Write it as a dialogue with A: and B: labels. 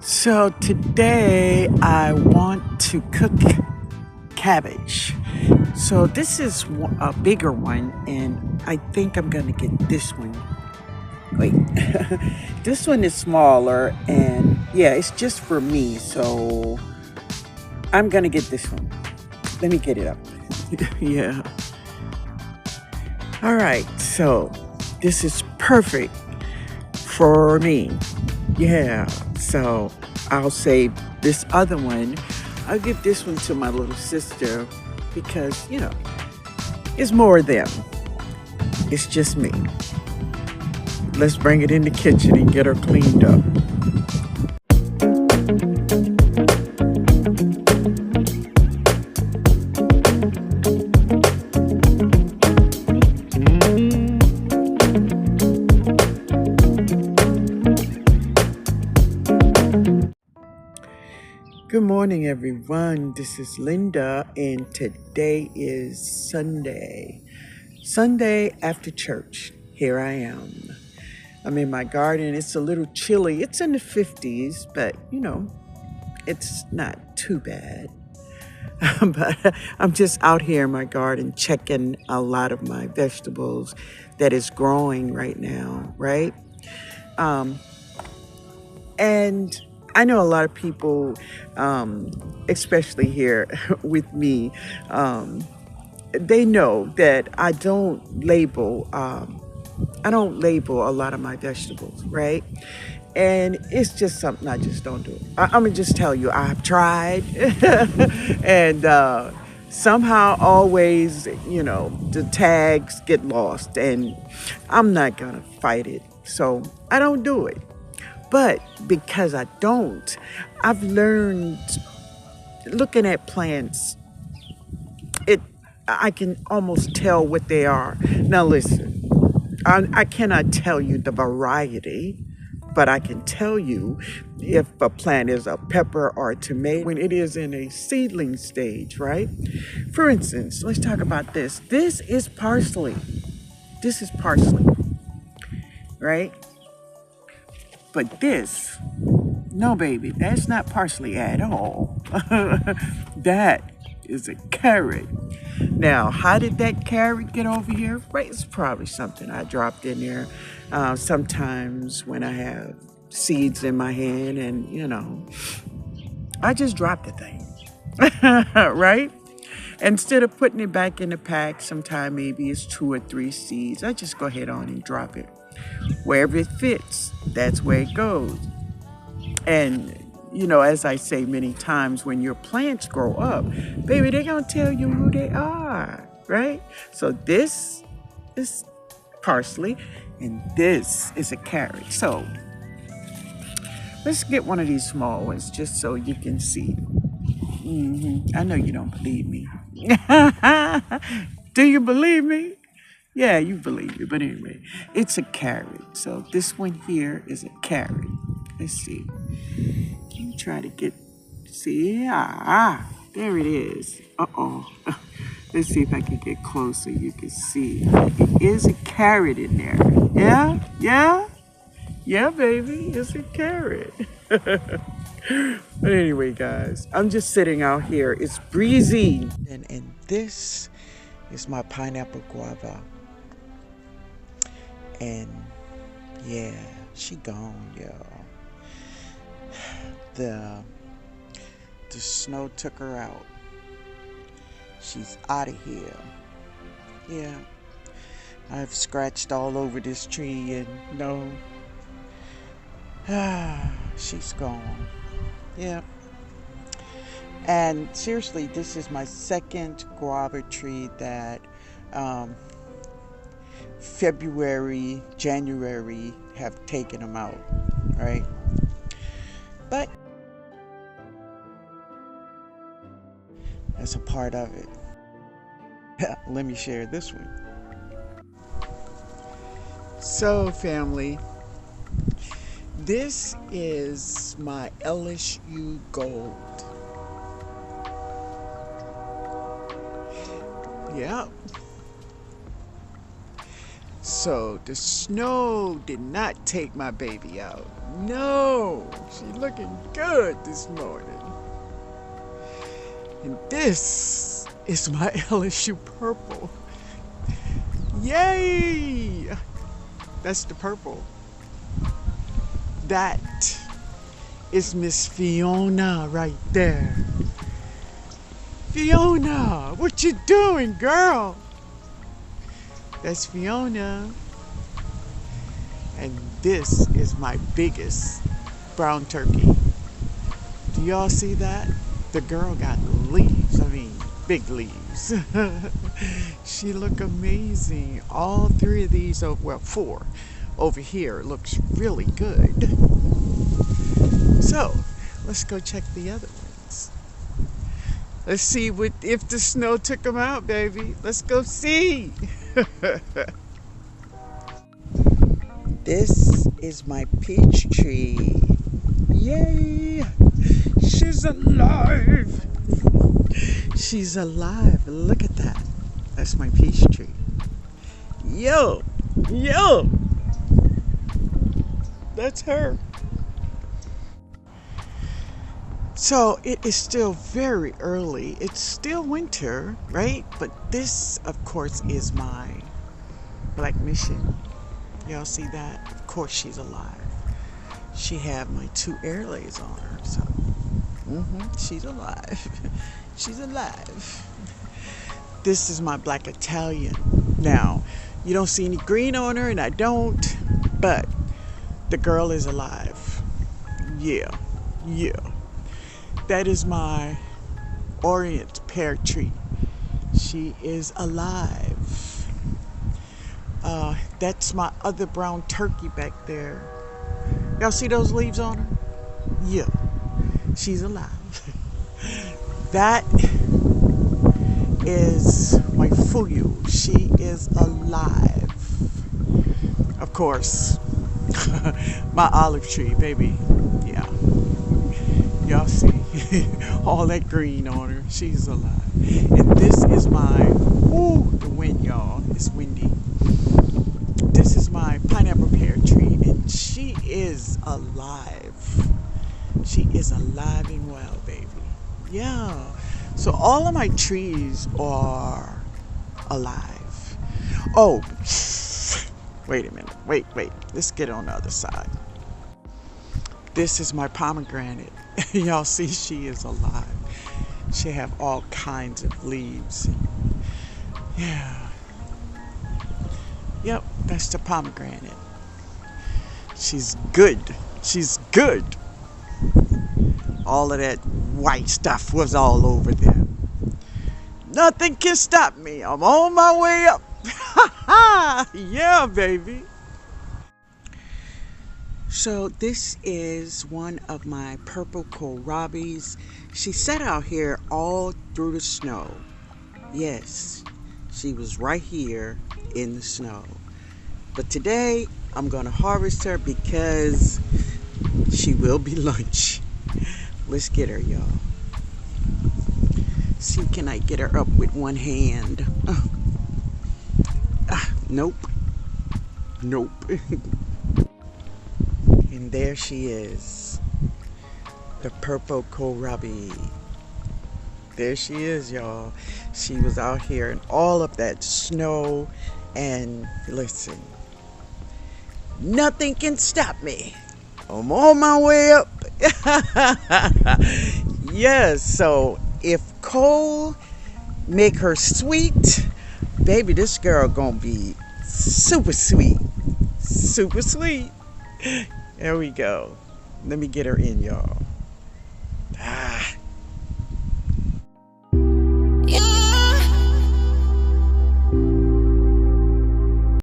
A: So today I want to cook cabbage. So this is a bigger one, and I think I'm gonna get this one. Wait, this one is smaller, and yeah, it's just for me. So I'm gonna get this one. Let me get it up. Yeah. All right. So this is perfect for me. Yeah. So I'll save this other one. I'll give this one to my little sister because, it's more of them. It's just me. Let's bring it in the kitchen and get her cleaned up. Good morning, everyone. This is Linda, and today is Sunday. Sunday after church. Here I am. I'm in my garden. It's a little chilly. It's in the 50s, but it's not too bad. But I'm just out here in my garden checking a lot of my vegetables that is growing right now, right? And I know a lot of people, especially here with me, they know that I don't label a lot of my vegetables, right? And it's just something I just don't do. I'm gonna just tell you, I've tried, and somehow always, the tags get lost, and I'm not gonna fight it, so I don't do it. But because I don't, I've learned looking at plants, I can almost tell what they are. Now listen, I cannot tell you the variety, but I can tell you if a plant is a pepper or a tomato when it is in a seedling stage, right? For instance, let's talk about this. This is parsley. This is parsley, right? But this, no baby, that's not parsley at all. That is a carrot. Now, how did that carrot get over here? Right, it's probably something I dropped in there. Sometimes when I have seeds in my hand and, I just drop the thing, right? Instead of putting it back in the pack, sometime maybe it's 2 or 3 seeds, I just go ahead on and drop it. Wherever it fits, that's where it goes. And, as I say many times, when your plants grow up, baby, they're going to tell you who they are, right? So this is parsley, and this is a carrot. So let's get one of these small ones just so you can see. I know you don't believe me. Do you believe me? Yeah, you believe it, but anyway, it's a carrot. So this one here is a carrot. Let's see. Let me try to see. There it is. Uh-oh. Let's see if I can get closer. You can see. It is a carrot in there. Yeah? Yeah? Yeah, baby, it's a carrot. But anyway, guys, I'm just sitting out here. It's breezy. And this is my pineapple guava. And yeah, she gone, y'all. The snow took her out. She's out of here. Yeah, I've scratched all over this tree and no, she's gone. Yeah. And seriously, this is my second guava tree that February, January have taken them out, right? But that's a part of it. Let me share this one. So, family, this is my LSU Gold. Yeah. So the snow did not take my baby out. No, She looking good this morning. And this is my LSU purple. Yay! That's the purple. That is Miss Fiona right there. Fiona, what you doing, girl? That's Fiona. And this is my biggest brown turkey. Do y'all see that? The girl got leaves, big leaves. She look amazing. All three of these, well, four over here looks really good. So, let's go check the other ones. Let's see if the snow took them out, baby. Let's go see. This is my peach tree. Yay! She's alive. She's alive. Look at that. That's my peach tree. Yo! Yo! That's her. So it is still very early. It's still winter, right? But this, of course, is my black mission. Y'all see that? Of course she's alive. She had my 2 airlays on her, so she's alive. She's alive. This is my black Italian. Now, you don't see any green on her, and I don't, but the girl is alive. Yeah. That is my Orient pear tree. She is alive. That's my other brown turkey back there. Y'all see those leaves on her? Yeah, she's alive. That is my fuyu. She is alive. Of course, my olive tree, baby. Yeah. Y'all see all that green on her. She's alive. And this is my, the wind, y'all. It's windy. This is my pineapple pear tree, and she is alive. She is alive and well, baby. Yeah. So all of my trees are alive. Oh, wait a minute. Wait. Let's get on the other side. This is my pomegranate. Y'all see she is alive. She have all kinds of leaves. Yeah. Yep, that's the pomegranate. She's good. She's good. All of that white stuff was all over them. Nothing can stop me. I'm on my way up. Yeah, baby. So this is one of my purple kohlrabis. She sat out here all through the snow. Yes, she was right here in the snow. But today I'm gonna harvest her because she will be lunch. Let's get her, y'all. See, can I get her up with one hand? Nope. And there she is, the purple kohlrabi. There she is, y'all. She was out here in all of that snow, and listen, nothing can stop me. I'm on my way up. Yes, so if coal make her sweet, baby, this girl gonna be super sweet. Super sweet. There we go. Let me get her in, y'all.